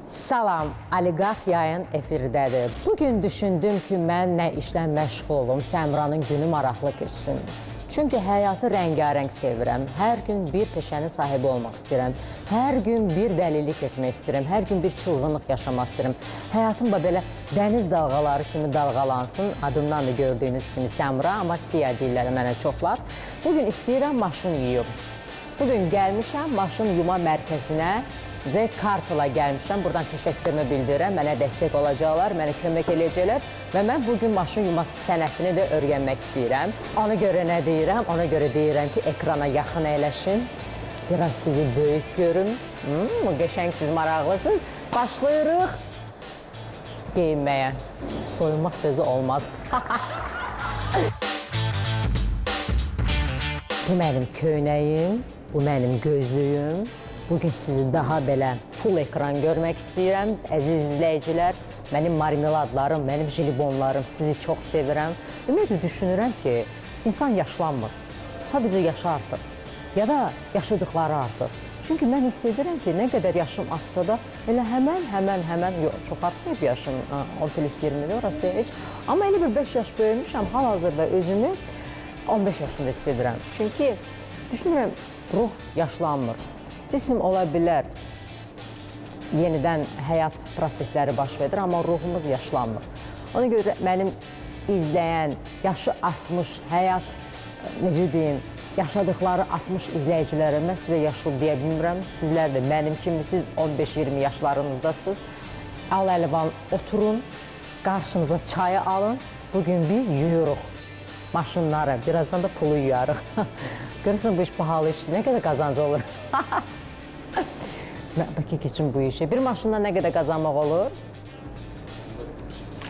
Salam, Oliqarx yayın efirdədir. Bugün düşündüm ki, mən nə işlə məşğul olum, Səmranın günü maraqlı keçsin. Çünki həyatı rəngarəng sevirəm, hər gün bir peşənin sahibi olmaq istəyirəm, hər gün bir dəlilik etmək istəyirəm, hər gün bir çılğınlıq yaşamaq istəyirəm. Həyatım belə dəniz dalğaları kimi dalğalansın, adımdan da gördüyünüz kimi Səmra, amma Siya deyirlər mənə çoxlar. Bugün istəyirəm maşın yuyum. Bugün gəlmişəm maşın yuma mərkəzinə, Z-Kartla gəlmişəm, buradan təşəkkürümü bildirirəm, mənə dəstək olacaqlar, mənə kömək eləyəcəklər və mən bugün maşın yuması sənətini də öyrənmək istəyirəm. Ona görə nə deyirəm? Ona görə deyirəm ki, ekrana yaxın əyləşin, biraz sizi böyük görüm, qəşəngsiniz, maraqlısınız. Başlayırıq geyinməyə. Soyunmaq sözü olmaz. Bu mənim köynəyim, bu mənim gözlüyüm. Bugün sizi daha belə full ekran görmək istəyirəm. Əziz izləyicilər, mənim marmeladlarım, mənim jelibonlarım, sizi çox sevirəm. Ümumiyyətlə düşünürəm ki, insan yaşlanmır. Sadəcə yaşı artır. Ya da yaşadıqları artır. Çünki mən hiss edirəm ki, nə qədər yaşım artsa da elə həmən, yox, çox artmayıb yaşım, 10+20-dir orası heç. Amma elə bir 5 yaş böyümüşəm, hal-hazırda özümü 15 yaşında hiss edirəm. Çünki düşünürəm, ruh yaşlanmır. Cisim ola bilər, yenidən həyat prosesləri baş verir, amma ruhumuz yaşlanmır. Ona görə mənim izləyən, yaşı artmış, həyat, necə deyim, yaşadıqları artmış izləyicilərə mən sizə yaşlı deyə bilmirəm. Sizlər də mənim kimi, siz 15-20 yaşlarınızdasınız. Al-əlivan oturun, qarşınıza çayı alın. Bugün biz yuyuruq maşınları, birazdan da pulu yuyarıq. Görürsən, bu iş pahalı işdir, nə qədər qazancı olur. Bəlkə keçin bu işə. Bir maşından nə qədər qazanmaq olur?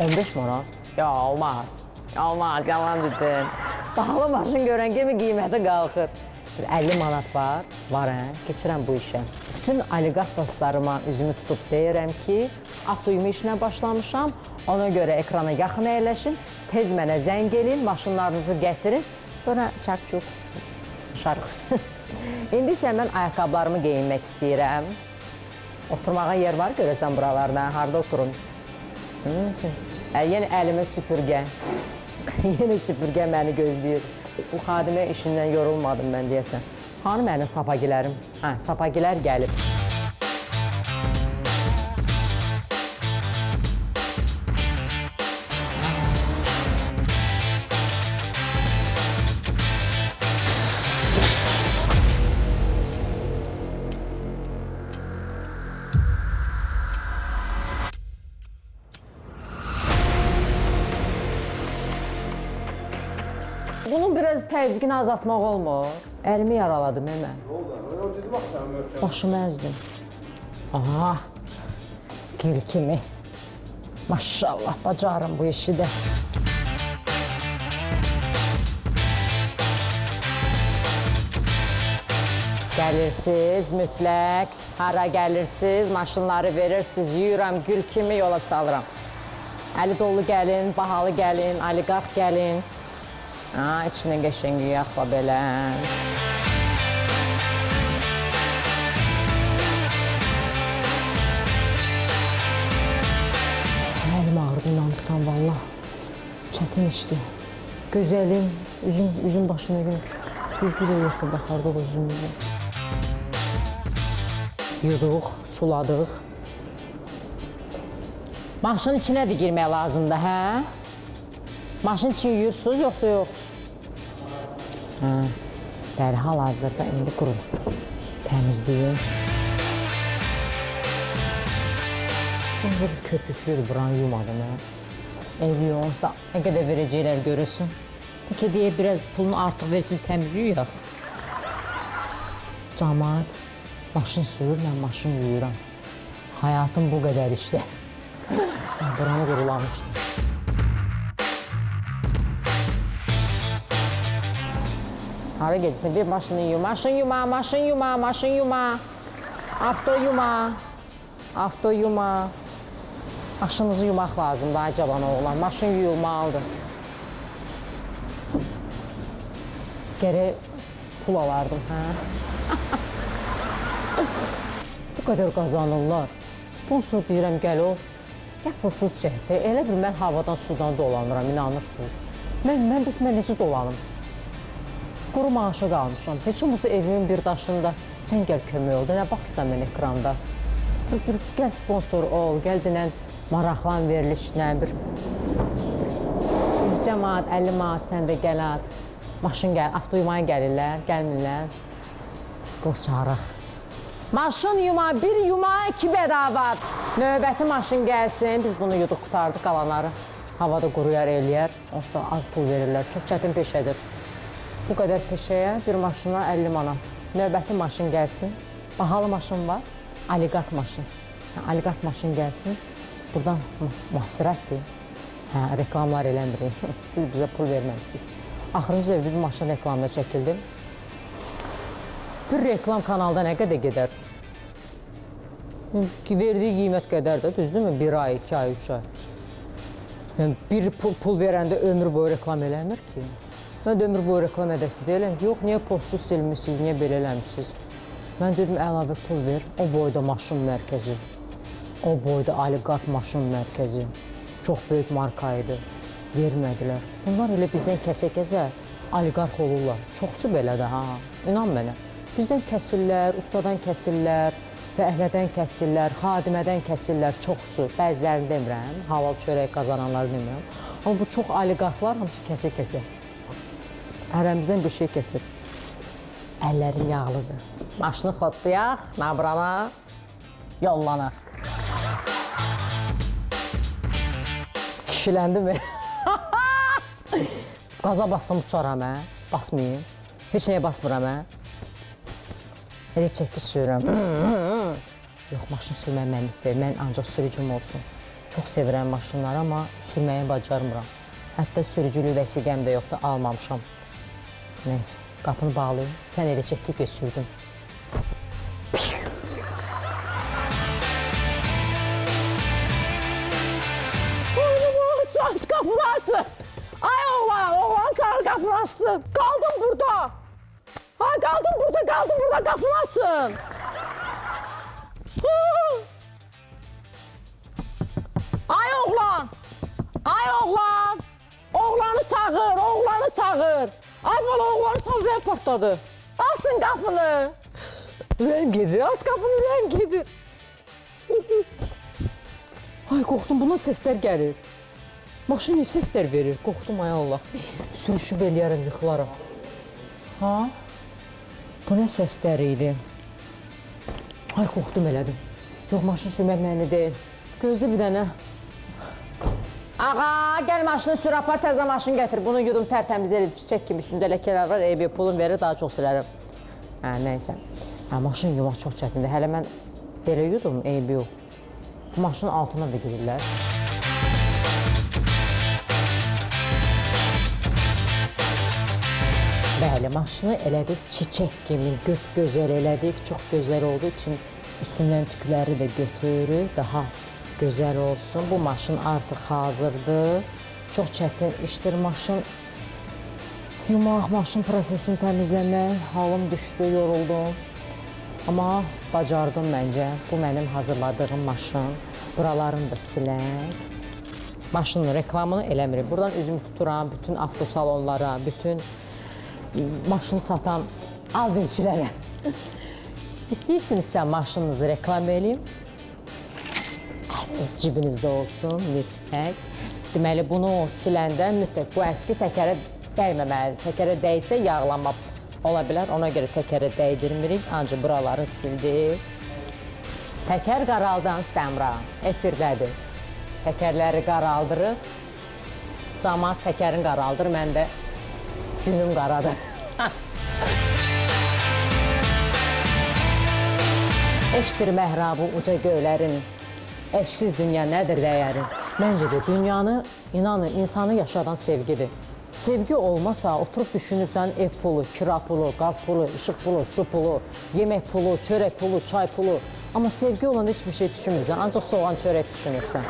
15 manat? Ya, olmaz. Olmaz, yalan dedim. Bahalı maşın görən kimi qiyməti qalxır. 50 manat var, keçirəm bu işə. Bütün oliqarx dostlarıma üzümü tutub deyirəm ki, avtoyuma işinə başlamışam. Ona görə ekrana yaxın əyləşin, tez mənə zəng elin, maşınlarınızı gətirin. Sonra çak-çuk, şarıq. İndi isə mən ayaqqabılarımı geyinmək istəyirəm. Oturmağa yer var, görəsən buralarda, harada oturun. Yenə əlimə süpürgə. Yenə süpürgə məni gözləyir. Bu xadimə işindən yorulmadım mən deyəsən. Hanı mənim sapagilərim? Sapagilər gəlib. Bunun biraz təzyiqini azaltmaq olmur. Əlimi yaraladım mən. Başımı əzdim. Aha, gül kimi. Maşallah, bacarım bu işi də. Gəlirsiniz mütləq, hara gəlirsiniz, maşınları verirsiniz, yuyuram, gül kimi yola salıram. Əli dolu gəlin, bahalı gəlin, oliqarx gəlin. İçindən qəşəng yuyaqla belə. Əlim ağrıdı, inanırsan, valla. Çətin işdir. Gözəlim, üzüm başına gün düzgü də yoxdur, baxardıq üzümüzü. Yuduq, suladıq. Maşının içinə də girmək lazımdır, hə? Maşın için yuyursunuz, yoxsa yox? Bəli, hal-hazırda indi qurun. Təmizləyim. Bir köpüklüdür, buranı yumadım. Ev yuyonsa nə qədər verəcəklər görürsün. Peki deyə biraz pulunu artıq versin, təmiz yuyaq. Camaat, maşın sürür, mən maşın yuyuram. Həyatım bu qədər işdə. Buranı qurulamışdım. Hara gedirsən? Bir maşını yuma, maşın yuma, maşın yuma, maşın yuma. Avto yuma, avto yuma. Maşınızı yumaq lazımdır, cavan oğlan. Maşın yuyulmalıdır. Gərək pul alardım, hə? Bu qədər qazanırlar. Sponsor deyirəm, gəl o. Yapılsız cəhdə. Elə bir mən havadan, sudan dolanıram, inanırsınız. Mən necə dolanım? Quru maaşa qalmışam. Heç olmasa evimin bir daşında sən gəl kömək ol. Nə baxırsan mən ekranda? Gəl sponsor ol, gəl dinən maraqlan verilişlə. 100 manat, 50 manat, sən də gəl at. Maşın gəl, avtoyumaya gəlirlər, gəlmirlər. Qoz çağıraq. Maşın yuma, bir yuma, 2 bədavat. Növbəti maşın gəlsin, biz bunu yuduq, qutardıq qalanları. Havada quruyar, eləyər, onsa az pul verirlər. Çox çətin peşədir. Bu qədər peşəyə bir maşına 50 manat. Növbəti maşın gəlsin. Bahalı maşın var, oliqark maşın. Oliqark maşın gəlsin. Buradan masirətdir. Reklamlar eləmirik. Siz bizə pul verməmişsiniz. Axırıncı evdə bir maşın reklamda çəkildim. Bir reklam kanalda nə qədər gedər? Verdiyi qiymət qədər də, düzdürmü? 1 ay, 2 ay, 3 ay. Bir pul verəndə ömür boyu reklam eləmir ki. Mən də ömür boyu reklam edəsi deyiləm. Yox, niyə postu silmişsiniz, niyə belə eləmişsiniz? Mən dedim, əlavə pul ver. O boyda maşın mərkəzi. O boyda oliqark maşın mərkəzi. Çox böyük marka idi. Vermədilər. Bunlar elə bizdən kəsə-kəsə oliqark olurlar. Çoxsu belə də, ha. İnan mənə. Bizdən kəsirlər, ustadan kəsirlər, fəhlədən kəsirlər, xadimədən kəsirlər, çoxsu. Bəzilərini demirəm, halal çörək qazananları demirəm. Amma bu çox oliqarklar hamısı kəsə-kəsə. Hərəmizdən bir şey kəsir. Əllərim yağlıdır. Maşını xotlayaq, nabrana yollanaq. Kişiləndi mi? Qaza bassam uçaram, hə? Basmayayım. Heç nəyə basmıram, hə? Elə çəkki sürürəm. Yox, maşın sürmək mənlik deyil. Mən ancaq sürücüm olsun. Çox sevirəm maşınları, amma sürməyi bacarmıram. Hətta sürücülük vəsiqəm də yoxdur, almamışam. Neyse, qapını bağlayayım. Sən elə çəkki ki, sürdün. Aç qapını açın. Ay oğlan çağır qapını açsın. Qaldım burada. Ha, qaldım burada, qapını açın. Ay oğlan. Oğlanı çağır. Ay bana oğlanı çağır, partladı. Açın qapını. Ürəyim gedir, aç qapını, ürəyim gedir. Ay, qorxdum, bundan səslər gəlir. Maşın niyə səslər verir? Qorxdum, ay Allah. Sürüşüb eləyərəm, yıxılaram. Ha? Bu nə səslər idi? Ay, qorxdum elədim. Yox, maşın sürmək mənli deyil. Gözdə bir dənə. Ağa, gəl maşını sür, apar, təzə maşın gətir. Bunu yudum, tərtəmiz edib, çiçək kimi üstündə ləkələr var, eybi pulun verir, daha çox silərəm. Hə, nəysə. Hə, maşın yumaq çox çətindir. Hələ mən belə yudum, eybi yox. Bu maşının altına da girirlər. Bəli, maşını elədik, çiçək kimi gözəl elədik, çox gözəl olduğu üçün üstündən tükləri də götürürük, daha gözəl olsun. Bu maşın artıq hazırdır, çox çətin işdir maşın. Yumaq, maşın prosesini təmizləmək, halım düşdü, yoruldum. Amma bacardım məncə, bu mənim hazırladığım maşın. Buralarını da silək. Maşının reklamını eləmirik, buradan üzümü tuturam, bütün avtosalonlara, bütün maşını satan alverçilərə. İstəyirsinizsə maşınınızı reklam edeyim. Əliniz cibinizdə olsun, mütləq. Deməli, bunu siləndə mütləq bu əski təkərə dəyməməlidir. Təkərə dəysə yağlama ola bilər, ona görə təkərə dəydirmirik, ancaq buraları sildik. Təkər qaraldan Səmra, efirdədir. Təkərləri qaraldırıq, camaat təkərin qaraldır, mən də günüm qaradır. Eşdir məhrabı uca göylərin, eşsiz dünya nədir dəyərin? Məncə də dünyanı, inanın, insanı yaşadan sevgidir. Sevgi olmasa, oturub düşünürsən ev pulu, kira pulu, qaz pulu, işıq pulu, su pulu, yemək pulu, çörək pulu, çay pulu. Amma sevgi olanda heç bir şey düşünmürsən, ancaq soğan çörək düşünürsən.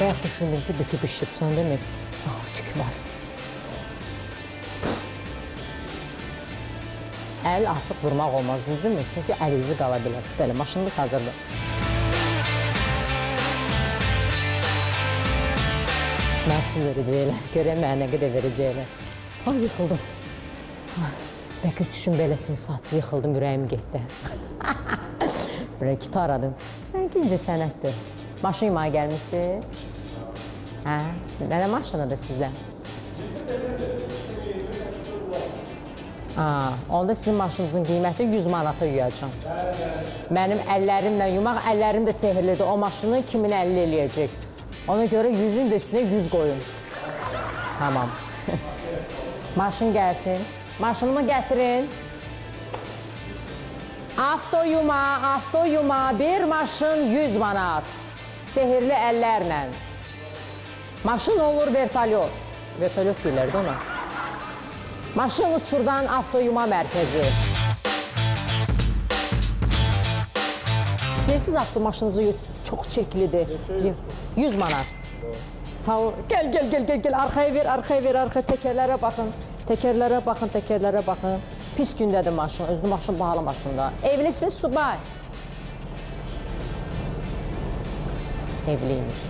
Bayaq düşündüm ki, bütü bişib, sən demə, tük var. Əl artıq vurmaq olmaz, düzdürmü? Çünki əl izi qala bilər. Belə, maşınımız hazırdır. Mən pul verəcəklər, görək mənə nə qədər verəcəklər. Yıxıldım. Bəlkə düşün beləsin, saçı yıxıldım, ürəyim getdi. Belə kito aradım. Bəlkə incə sənətdir. Maşın yumağa gəlmişsiniz? Nələ maşınıdır sizdə? Onda sizin maşınınızın qiyməti 100 manata yuyacam. Mənim əllərimlə yumaq, əllərim də sehirlidir. O maşını kimin 50 eləyəcək? Ona görə 100-ün də üstünə 100 qoyun. Tamam. Maşın gəlsin. Maşınımı gətirin. Avto yuma, bir maşın 100 manat. Sehirli əllərlə. Maşın olur vertolyot. Vertolyot deyirlərdi ona. Maşın uçurdan avto yuma mərkəzi. İstəyirsiniz avtomaşınızı çox çəkilidir. 100 manat. Sağ ol. Gəl. Arxaya ver. Təkərlərə baxın. Təkərlərə baxın. Pis gündədir maşın. Özünü maşın bahalı maşında. Evlisiniz subay. Evliymiş.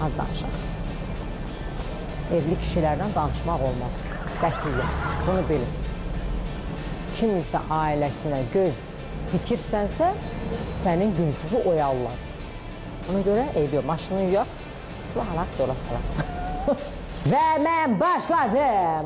Az danışaq. Evli kişilərdən danışmaq olmaz. Qətiyyən. Bunu bilin. Kiminsə ailəsinə göz dikirsənsə, sənin gözünü oyarlar. Ona görə eyb yox. Maşını yuyaq, alaq yola salaq. Və mən başladım.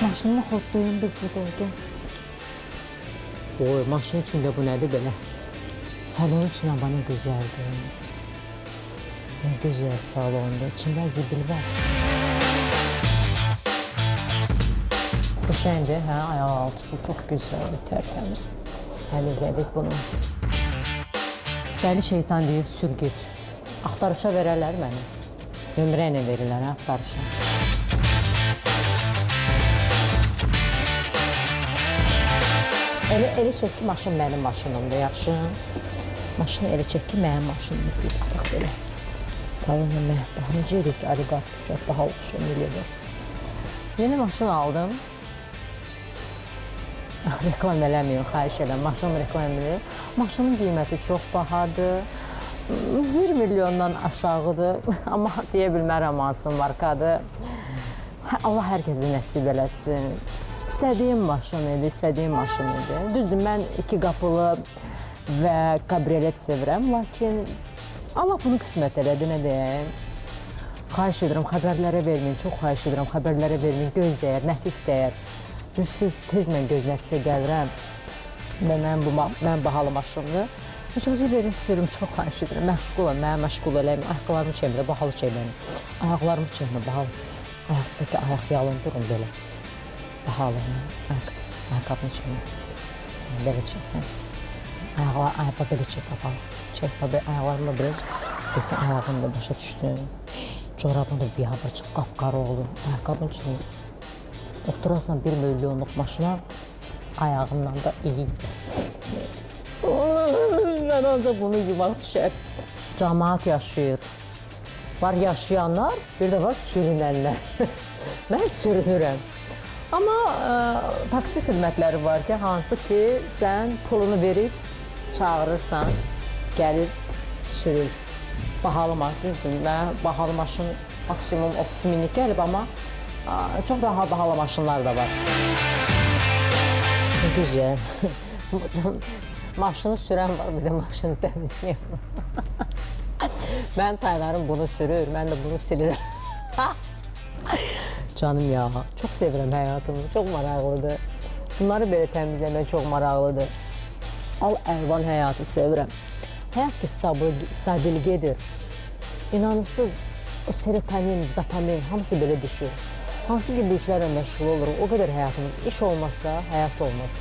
Maşınımı xodlayım bir dəqiqə. Oy, maşın içində bu nədir belə? Salonun içində bana gözəldir. Ne gözəl salondur. İçində zibil var. Qəşəngdir, hə? Ayaq altısı çox gözəldir, tərtəmiz. Təmizlədik bunu. Dəli şeytan deyir, sür git. Axtarışa verərlər məni. Nömrə ilə verirlər, axtarışa. Elə çək ki, maşın mənim maşınımdır, yaxşı. Maşını elə çək ki, mənim maşınımdır. Bir baxaq belə. Salona məhbah. Necə edək ki, aliqat düşək, daha oluşum elədir. Yeni maşın aldım. Reklam eləməyim, xahiş edəm. Maşınımı reklam eləməyim. Maşının qiyməti çox bahadır. 1 milyondan aşağıdır. Amma deyə bilmərəm hansı markadır. Allah hər kəsə nəsib eləsin. İstədiyim maşın idi, Düzdür, mən 2 qapılı və kabriolet sevirəm, lakin Allah bunu qismət elədi, nə deyəm. Xahiş edirəm, xəbərlərə verməyin, çox xahiş edirəm, xəbərlərə verməyin, göz dəyər, nəfis dəyər. Düz, siz tez mən göz nəfisə gəlirəm və mən bahalı maşındır. İcazə verin, sürüm, çox xahiş edirəm, məşğulam, mənə məşğul eləyin, ayaqqlarımı çəkmə, bahalı çəkmə, ayaqlarımı çəkmə, bahalı. Bəlkə ayaq yalın durun belə. Bahalı, ayaqqabını çəkmə, belə çək, ayağı belə çək, çək, ayaqlarımı belə çək, deyək ki, ayağını da başa düşdün, corabını da biyabır çıx, qapqarı olur, ayaqqabını çək, oturarsan 1 milyonluq maşına, ayağından da iyidir. Mən ancaq bunu yumaq düşər. Cəmaat yaşayır, var yaşayanlar, bir də var sürünənlər. Mən sürünürəm. Amma taksi xidmətləri var ki, hansı ki, sən pulunu verib, çağırırsan, gəlir, sürür. Bahalı maşın, bahalı maşın maksimum 30 minlik gəlib, amma çox daha bahalı maşınlar da var. Güzel. Maşını sürən var, bir də maşını təmizləyən. Mən taylarım bunu sürür, mən də bunu silirəm. Canım ya, çox sevirəm həyatımı, çox maraqlıdır. Bunları belə təmizləmək çox maraqlıdır. Al-əlvan həyatı sevirəm. Həyat ki, stabil gedir. İnanırsız, o serotonin, dopamin hamısı belə düşür. Hansı ki bu işlərlə məşğul oluruq, o qədər həyatımız, iş olmasa həyat olmaz.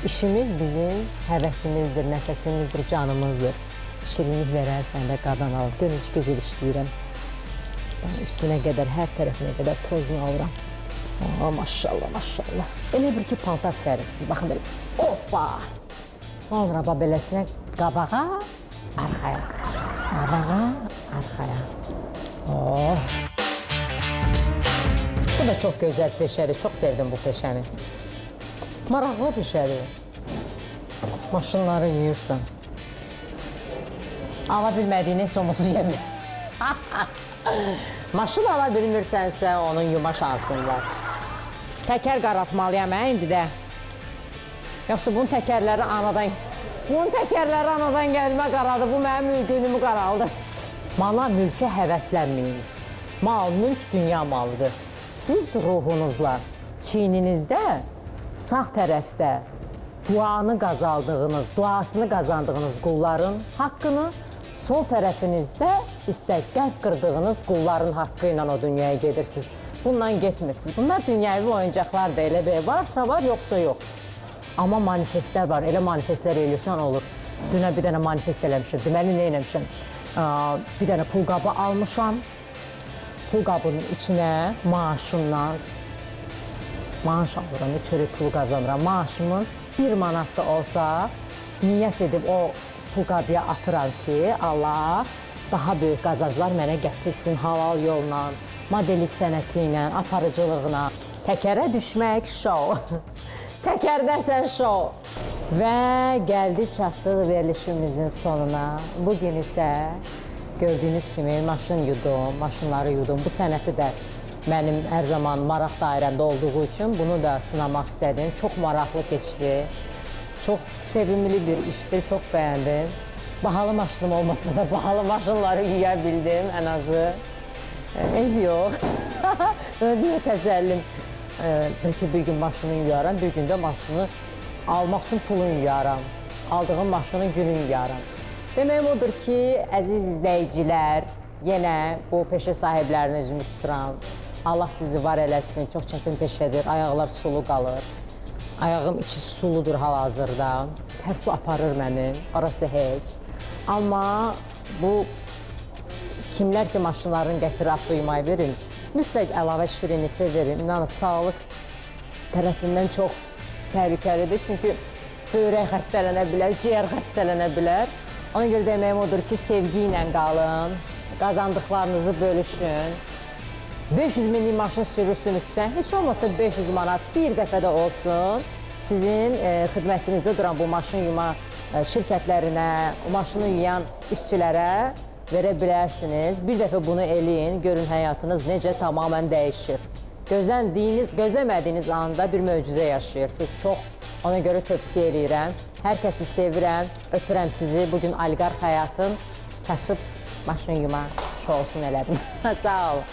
İşimiz bizim həvəsimizdir, nəfəsimizdir, canımızdır. Şirinlik verərsən də qadan alır. Görün ki, gözəl işləyirəm. Üstünə qədər, hər tərəfinə qədər tozunu alıram. Maşallah, maşallah. Elə bir ki, paltar sərirsiniz. Baxın belə. Hoppa! Sonra beləsinə qabağa, arxaya. Qabağa, arxaya. Oh! Bu da çox gözəl peşədir. Çox sevdim bu peşəni. Maraqlı peşədir. Maşınları yuyursan. Ala bilmədiyin somosuz yemin. Maşın ala bilmirsənsə, onun yuma şansın var. Təkər qaraltmalıyam indi də. Yoxsa bunun təkərləri anadan gəlmə qaradı. Bu mənim günümü qaraldı. Mala, mülkə həvəslənməyin. Mal, mülk dünya malıdır. Siz ruhunuzla, çiyninizdə, sağ tərəfdə duasını qazandığınız qulların haqqını, sol tərəfinizdə isə qəlb qırdığınız qulların haqqı ilə o dünyaya gedirsiniz. Bundan getmirsiniz. Bunlar dünyavi oyuncaqlar da elə belə varsa var, yoxsa yox. Amma manifestlər var, elə manifestlər eləyirsən olur. Dünə bir dənə manifest eləmişəm, deməli nə eləmişəm? Bir dənə pul qabı almışam. Pul qabının içinə maaşımla, maaş alıram, çörək pulu qazanıram. Maaşımın 1 manat da olsa, niyyət edib o pul qabıya atıram ki, Allah daha böyük qazanclar mənə gətirsin halal yolla, modelik sənəti ilə, aparıcılığına. Təkərə düşmək şou. Təkərdəsən şou. Və gəldik, çatdıq verilişimizin sonuna. Bugün isə gördüyünüz kimi maşınları yudum. Bu sənəti də mənim hər zaman maraq dairəmdə olduğu üçün bunu da sınamaq istədim. Çox maraqlı keçdi. Çox sevimli bir işdir, çox bəyəndim. Bahalı maşınım olmasa da bahalı maşınları yuya bildim ən azı. Ev yox. Özümə təsəllim. Bəlkə bir gün maşını yuyaram, bir gün də maşını almaq üçün pulun yuyaram. Aldığım maşının günün yuyaram. Deməyim odur ki, əziz izləyicilər, yenə bu peşə sahiblərini üzümü tuturam. Allah sizi var eləsin, çox çətin peşədir, ayaqlar sulu qalır. Ayağım içi suludur hal-hazırda, tər su aparır mənim, arası heç. Amma bu kimlər ki maşınlarını gətirir, avtoyumayı verin, mütləq əlavə şirinlikdə verin. İnanın, sağlıq tərəfindən çox təhlükəlidir. Çünki böyrək xəstələnə bilər, ciyər xəstələnə bilər. Ona görə deməyim odur ki, sevgi ilə qalın, qazandıqlarınızı bölüşün. 500 minlik maşın sürürsünüzsə, heç olmasa 500 manat bir dəfədə olsun, sizin xidmətinizdə duran bu maşın yuma şirkətlərinə, maşını yuyan işçilərə verə bilərsiniz. Bir dəfə bunu eləyin, görün həyatınız necə tamamən dəyişir. Gözləmədiyiniz anda bir möcüzə yaşayırsınız. Çox, ona görə tövsiyə edirəm. Hər kəsi sevirəm, öpürəm sizi. Bugün oliqarx həyatın kasıb maşın yuma şousunu elədim. Sağ olun.